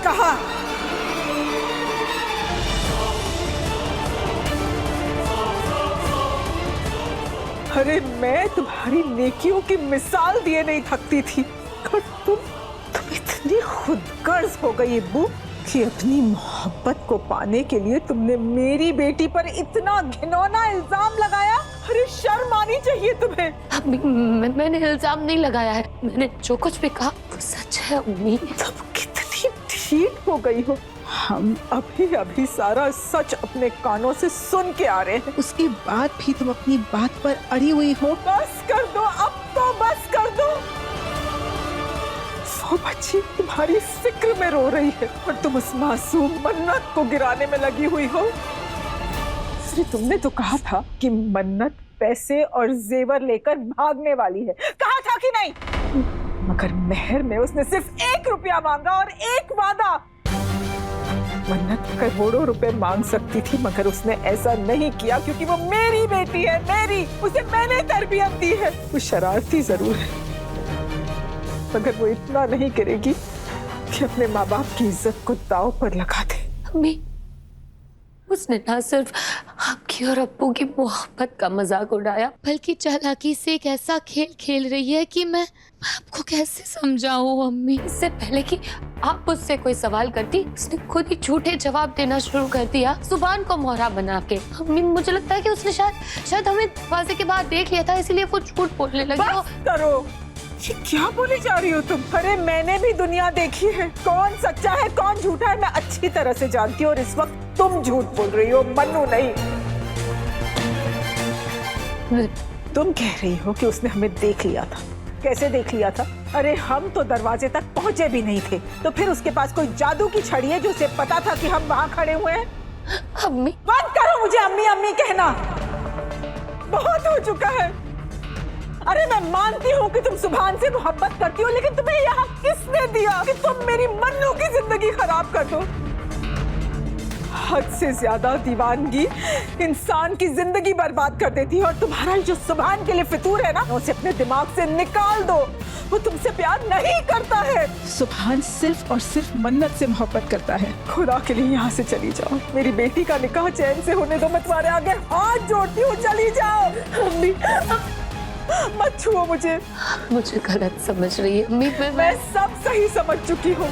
कहा। अरे मैं तुम्हारी नेकियों की मिसाल दिए नहीं थकती थी, और तुम इतनी खुदगर्ज हो गई अब्बू कि अपनी मोहब्बत को पाने के लिए तुमने मेरी बेटी पर इतना घिनौना इल्जाम लगाया। अरे शर्म आनी चाहिए तुम्हें। अम्मी मैंने इल्जाम नहीं लगाया है, मैंने जो कुछ भी कहा वो सच है अम्मी। तुम कितनी ढीठ हो गई हो। हम अभी अभी सारा सच अपने कानों से सुन के आ रहे हैं, उसके बाद भी तुम अपनी बात पर अड़ी हुई हो। बस कर दो, अब तो बस कर दो। वो बच्ची तुम्हारी फिक्र में रो रही है और तुम उस मासूम मन्नत को गिराने में लगी हुई हो। अरे तुमने तो कहा था कि मन्नत पैसे और जेवर लेकर भागने वाली है, कहा था कि नहीं? मगर मेहर में उसने सिर्फ 1 रुपया मांगा और एक वादा। मन्नत करोड़ों रुपए मांग सकती थी, मगर उसने ऐसा नहीं किया क्योंकि वो मेरी बेटी है, मेरी, उसे मैंने तरबियत दी है। वो शरारती जरूर है, मगर वो इतना नहीं करेगी कि अपने माँ बाप की इज्जत को दांव पर लगा दे। अम्मी उसने ना सिर्फ आपकी और अप्पू की मोहब्बत का मजाक उड़ाया, बल्कि चालाकी से एक ऐसा खेल खेल रही है कि मैं आपको कैसे समझाऊं अम्मी। इससे पहले कि आप उससे कोई सवाल करती, उसने खुद ही झूठे जवाब देना शुरू कर दिया, जुबान को मोहरा बना के। अम्मी मुझे लगता है कि उसने शायद हमें दरवाजे के बाहर देख लिया था, इसलिए वो झूठ बोलने लगी। बस करो, ये क्या बोली जा रही हो तुम? अरे मैंने भी दुनिया देखी है, कौन सच्चा है कौन झूठा है मैं अच्छी तरह से जानती हूँ, और इस वक्त तुम झूठ बोल रही हो, मन्नू नहीं। तुम कह रही हो कि उसने हमें देख लिया था। कैसे देख लिया था? अरे हम तो दरवाजे तक पहुंचे भी नहीं थे, तो फिर उसके पास कोई जादू की छड़ी है जो उसे पता था कि हम वहां खड़े हुए हैं? अम्मी बंद करो मुझे अम्मी अम्मी कहना, बहुत हो चुका है। अरे मैं मानती हूँ कि तुम सुभान से मोहब्बत करती हो, लेकिन तुम्हें यहाँ किसने दिया कि तुम मेरी मन्नू की जिंदगी खराब कर दो? हद से ज्यादा दीवानगी इंसान की जिंदगी बर्बाद कर देती है, और तुम्हारा जो सुभान के लिए फितूर है ना, उसे अपने दिमाग से निकाल दो। वो तुमसे प्यार नहीं करता है। सुभान सिर्फ और सिर्फ मन्नत से मोहब्बत करता है। खुदा के लिए यहाँ से चली जाओ, मेरी बेटी का निकाह चैन से होने दो। मैं तुम्हारे आगे हाथ जोड़ती हूँ, चली जाओ। अम्मी मत छुओ मुझे गलत समझ रही है अम्मी। मैं सब सही समझ चुकी हूँ।